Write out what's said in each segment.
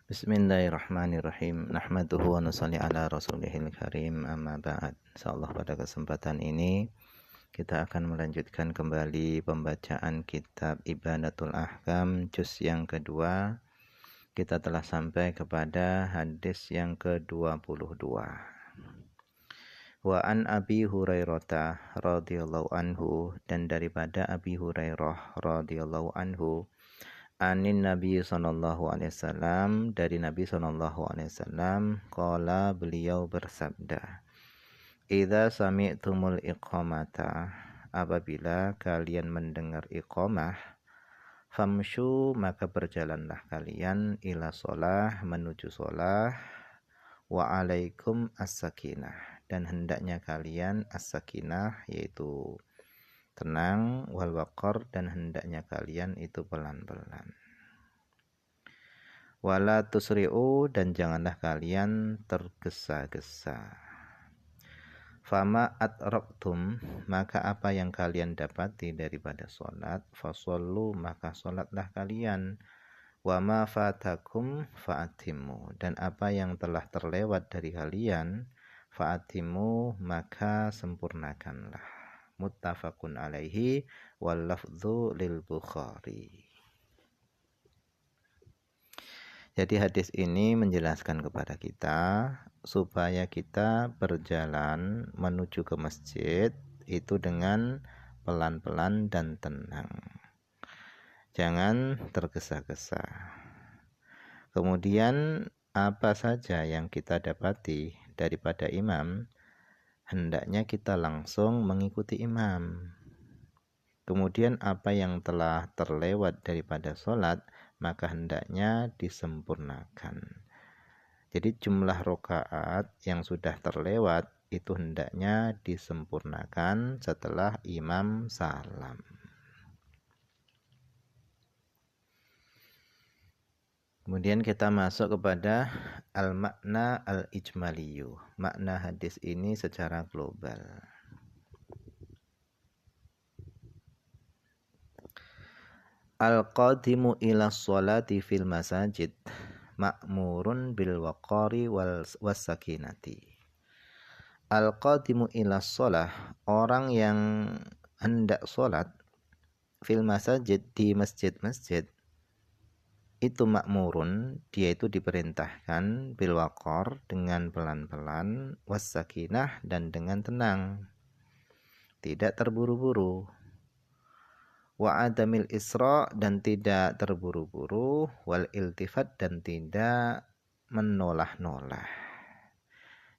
Bismillahirrahmanirrahim. Nahmaduhu wa nusalli ala rasulihil karim, amma ba'd. Insyaallah pada kesempatan ini kita akan melanjutkan kembali pembacaan kitab Ibanatul Ahkam juz yang kedua. Kita telah sampai kepada hadis yang ke-22. Wa an Abi Hurairah radhiyallahu anhu, dan daripada Abi Hurairah radhiyallahu anhu, anin Nabi sallallahu alaihi wasallam, dari Nabi sallallahu alaihi wasallam, qala, beliau bersabda, idza sami'tumul iqamata, apabila kalian mendengar iqamah, famshu, maka berjalanlah kalian, ila sholah, menuju sholah, wa alaikum as-sakinah, dan hendaknya kalian as-sakinah, yaitu tenang, wal waqar, dan hendaknya kalian itu pelan-pelan. Wala tusri'u, dan janganlah kalian tergesa-gesa. Fama atraktum, maka apa yang kalian dapati daripada sholat, fasollu, maka sholatlah kalian. Wama fatakum fa'atimu, dan apa yang telah terlewat dari kalian, fa'atimu, maka sempurnakanlah. Muttafaqun alaihi wal lafdzu lil Bukhari. Jadi hadis ini menjelaskan kepada kita supaya kita berjalan menuju ke masjid itu dengan pelan-pelan dan tenang. Jangan tergesa-gesa. Kemudian apa saja yang kita dapati daripada imam, hendaknya kita langsung mengikuti imam. Kemudian apa yang telah terlewat daripada sholat, maka hendaknya disempurnakan. Jadi jumlah rakaat yang sudah terlewat itu hendaknya disempurnakan setelah imam salam. Kemudian kita masuk kepada al-makna al-ijmaliyu. Makna hadis ini secara global. Al-qadimu ila sholati fil masajid ma'murun bil waqari was sakinati. Al-qadimu ila sholah, orang yang hendak sholat fil masajid, di masjid-masjid, itu ma'murun, dia itu diperintahkan bil waqar, dengan pelan-pelan, was sakinah, dan dengan tenang, tidak terburu-buru, wa adamil isra, dan tidak terburu-buru, wal iltifat, dan tidak menolah-nolah.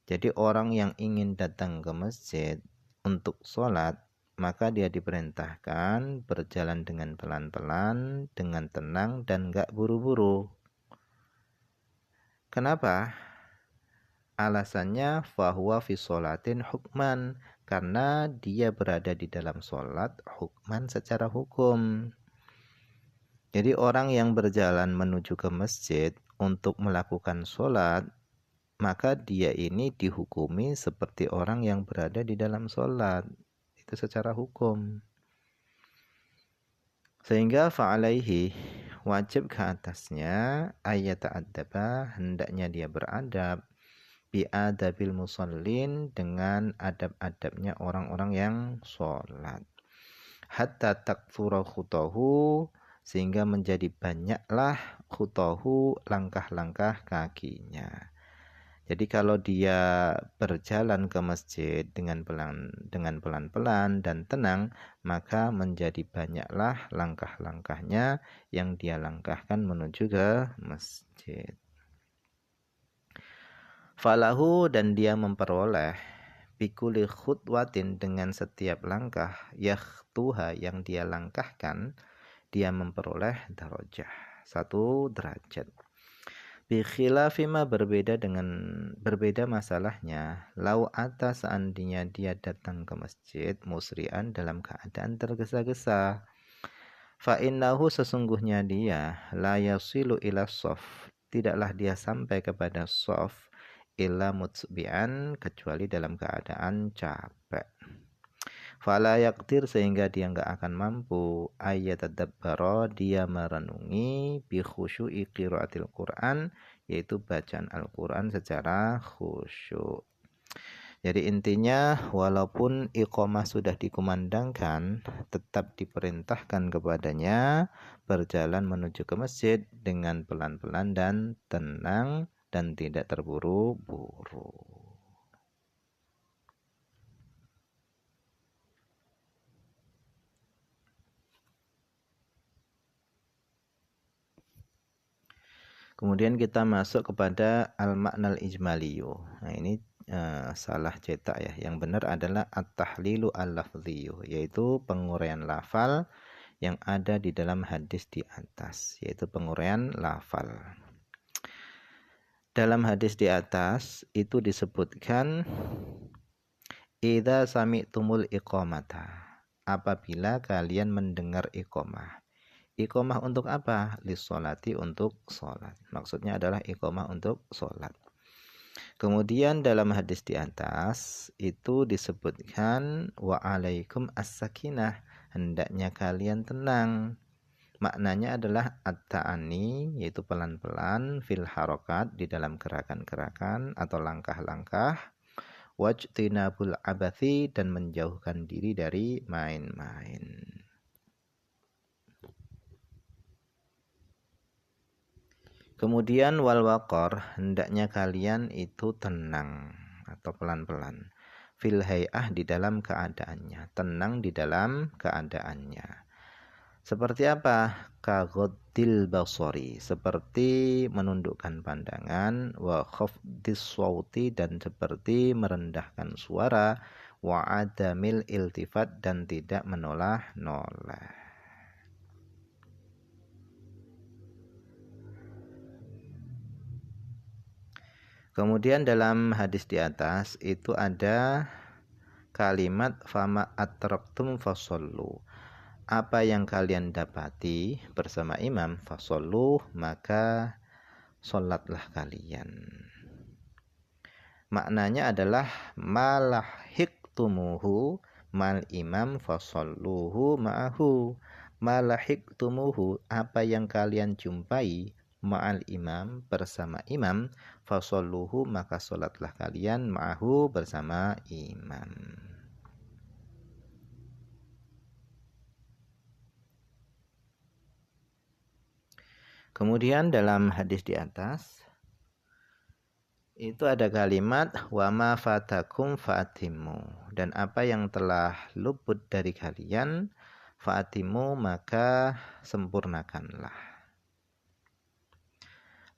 Jadi orang yang ingin datang ke masjid untuk sholat, maka dia diperintahkan berjalan dengan pelan-pelan, dengan tenang, dan gak buru-buru. Kenapa? Alasannya fahuwa fi sholatin hukman, karena dia berada di dalam sholat hukman, secara hukum. Jadi orang yang berjalan menuju ke masjid untuk melakukan sholat, maka dia ini dihukumi seperti orang yang berada di dalam sholat. Itu secara hukum. Sehingga fa'alaihi, wajib ke atasnya, ayat ta'addaba, hendaknya dia beradab, bi'adabil musallin, dengan adab-adabnya orang-orang yang sholat. Hatta takfura khutahu, sehingga menjadi banyaklah khutahu, langkah-langkah kakinya. Jadi kalau dia berjalan ke masjid dengan pelan-pelan dan tenang, maka menjadi banyaklah langkah-langkahnya yang dia langkahkan menuju ke masjid. Falahu, dan dia memperoleh bikuli khutwatin, dengan setiap langkah yakhtuha, yang dia langkahkan, dia memperoleh darajah, 1 derajat. Bikhilafima, berbeda masalahnya, lau ata, seandainya dia datang ke masjid musri'an, dalam keadaan tergesa-gesa, fa innahu, sesungguhnya dia, la yasilu ila shaf, tidaklah dia sampai kepada shaf, illa mutsbi'an, kecuali dalam keadaan capek. Fala yaktir, sehingga dia enggak akan mampu, ayat tadabbara, dia merenungi, bi khusyu'i qiraatil Quran, yaitu bacaan Al-Quran secara khusyuk. Jadi intinya walaupun iqamah sudah dikumandangkan, tetap diperintahkan kepadanya berjalan menuju ke masjid dengan pelan-pelan dan tenang dan tidak terburu-buru. Kemudian kita masuk kepada al-ma'nal ijmaliyu. Nah, ini salah cetak ya. Yang benar adalah at-tahlilu al-lafziyu, yaitu penguraian lafal yang ada di dalam hadis di atas, yaitu penguraian lafal. Dalam hadis di atas itu disebutkan idza sami'tumul iqamata, apabila kalian mendengar iqamah. Iqamah untuk apa? Lissolati, untuk sholat. Maksudnya adalah iqamah untuk sholat. Kemudian dalam hadis di atas itu disebutkan wa alaikum as-sakinah, hendaknya kalian tenang. Maknanya adalah at-ta'ani, yaitu pelan-pelan, fil harokat, di dalam gerakan-gerakan atau langkah-langkah, wajtinabul abathi, dan menjauhkan diri dari main-main. Kemudian wal waqar, hendaknya kalian itu tenang atau pelan-pelan. Fil hay'ah, di dalam keadaannya, tenang di dalam keadaannya. Seperti apa? Kaghaddil basari, seperti menundukkan pandangan, wa khafdis shauti, dan seperti merendahkan suara, wa adamil iltifat, dan tidak menoleh-noleh. Kemudian dalam hadis di atas itu ada kalimat fama atraktum fasollu, apa yang kalian dapati bersama imam fasollu, maka sholatlah kalian. Maknanya adalah malahiktumuhu mal imam fasolluhu ma'ahu. Malahiktumuhu, apa yang kalian jumpai ma'al imam, bersama imam, fasolluhu, maka sholatlah kalian ma'ahu, bersama imam. Kemudian dalam hadis di atas itu ada kalimat wa ma fatakum fa'atimu, dan apa yang telah luput dari kalian fa'atimu, maka sempurnakanlah.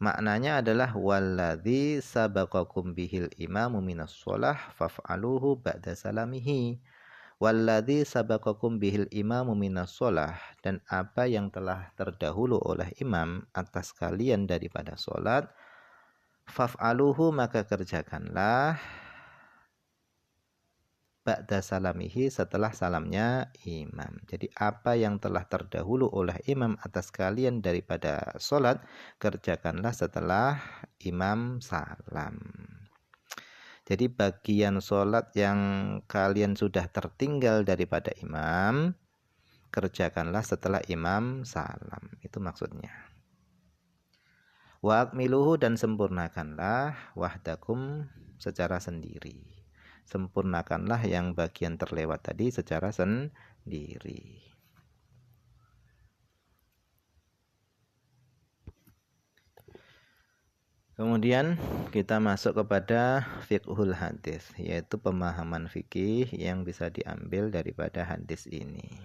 Maknanya adalah walladzi sabaqakum bihil imamu minas sholah faf'aluhu ba'da salamihi. Walladzi sabaqakum bihil imamu minas sholah, dan apa yang telah terdahulu oleh imam atas kalian daripada sholat, faf'aluhu, maka kerjakanlah, ba'da salamihi, setelah salamnya imam. Jadi apa yang telah terdahulu oleh imam atas kalian daripada sholat, kerjakanlah setelah imam salam. Jadi bagian sholat yang kalian sudah tertinggal daripada imam, kerjakanlah setelah imam salam. Itu maksudnya. Wa akmiluhu, dan sempurnakanlah wahdakum, secara sendiri. Sempurnakanlah yang bagian terlewat tadi secara sendiri. Kemudian kita masuk kepada fiqhul hadis, yaitu pemahaman fikih yang bisa diambil daripada hadis ini.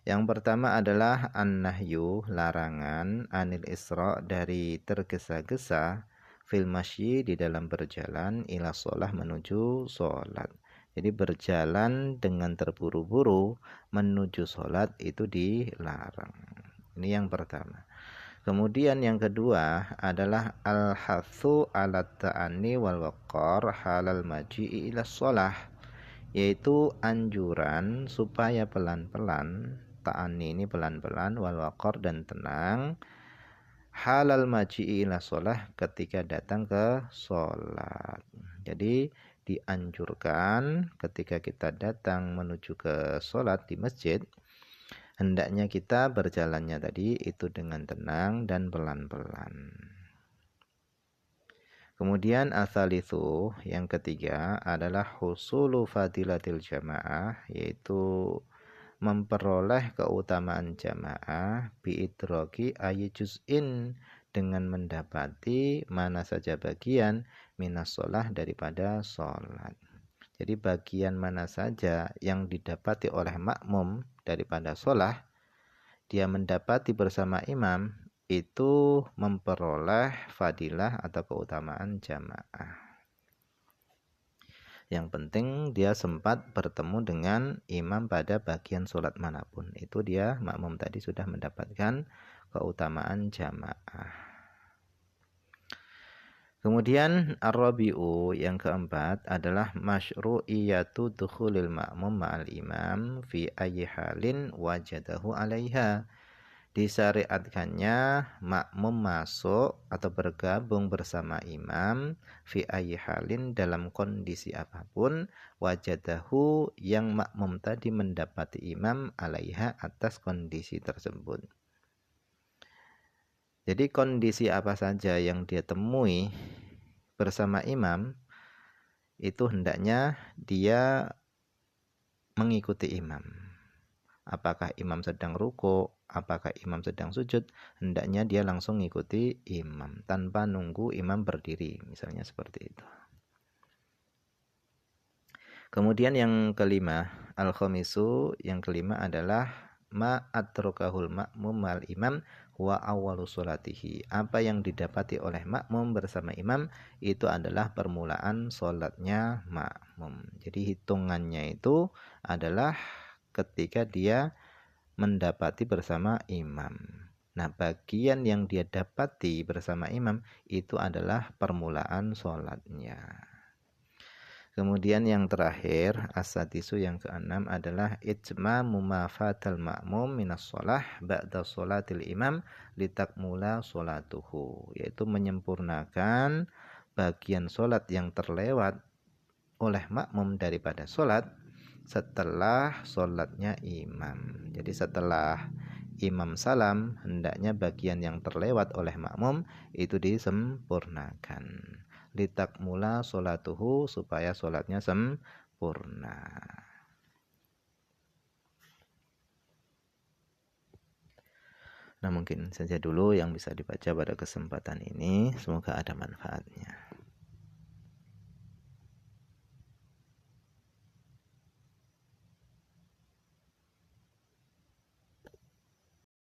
Yang pertama adalah an-nahyu, larangan, anil isra, dari tergesa-gesa, fil masyi, di dalam berjalan, ila sholah, menuju sholat. Jadi berjalan dengan terburu-buru menuju sholat itu dilarang. Ini yang pertama. Kemudian yang kedua adalah al-hathu ala ta'ani wal waqar halal maji'i ila sholah, yaitu anjuran supaya pelan-pelan, ta'ani ini pelan-pelan, wal waqar, dan tenang, halal maji'i ila sholah, ketika datang ke sholat. Jadi dianjurkan ketika kita datang menuju ke sholat di masjid, hendaknya kita berjalannya tadi itu dengan tenang dan pelan-pelan. Kemudian asalitsu yang ketiga adalah husulu fadilatil jamaah, yaitu memperoleh keutamaan jamaah biidroki ayy juz'in, dengan mendapati mana saja bagian minas sholah, daripada sholat. Jadi bagian mana saja yang didapati oleh makmum daripada sholah, dia mendapati bersama imam, itu memperoleh fadilah atau keutamaan jamaah. Yang penting dia sempat bertemu dengan imam pada bagian sholat manapun. Itu dia makmum tadi sudah mendapatkan keutamaan jamaah. Kemudian ar-rabi'u yang keempat adalah masyru'iyatu dukhulil ma'mum ma'al imam fi ayyi halin wajadahu 'alaiha. Disyariatkannya makmum masuk atau bergabung bersama imam fi ayyi halin, dalam kondisi apapun, wajadahu, yang makmum tadi mendapati imam, 'alaiha, atas kondisi tersebut. Jadi kondisi apa saja yang dia temui bersama imam, itu hendaknya dia mengikuti imam. Apakah imam sedang ruku, apakah imam sedang sujud, hendaknya dia langsung mengikuti imam tanpa nunggu imam berdiri, misalnya seperti itu. Kemudian yang kelima, al-khamisu, yang kelima adalah ma adrokahul makmum mal imam wa awwalu sholatihi. Apa yang didapati oleh makmum bersama imam itu adalah permulaan sholatnya makmum. Jadi hitungannya itu adalah ketika dia mendapati bersama imam. Nah, bagian yang dia dapati bersama imam itu adalah permulaan sholatnya. Kemudian yang terakhir, as-sadisu, yang keenam, adalah ijmamu ma fatal ma'mum minas sholah ba'da sholatil imam litakmula sholatuhu, yaitu menyempurnakan bagian sholat yang terlewat oleh makmum daripada sholat setelah sholatnya imam. Jadi setelah imam salam, hendaknya bagian yang terlewat oleh makmum itu disempurnakan. Litakmula sholatuhu, supaya sholatnya sempurna. Nah, mungkin saja dulu yang bisa dibaca pada kesempatan ini. Semoga ada manfaatnya.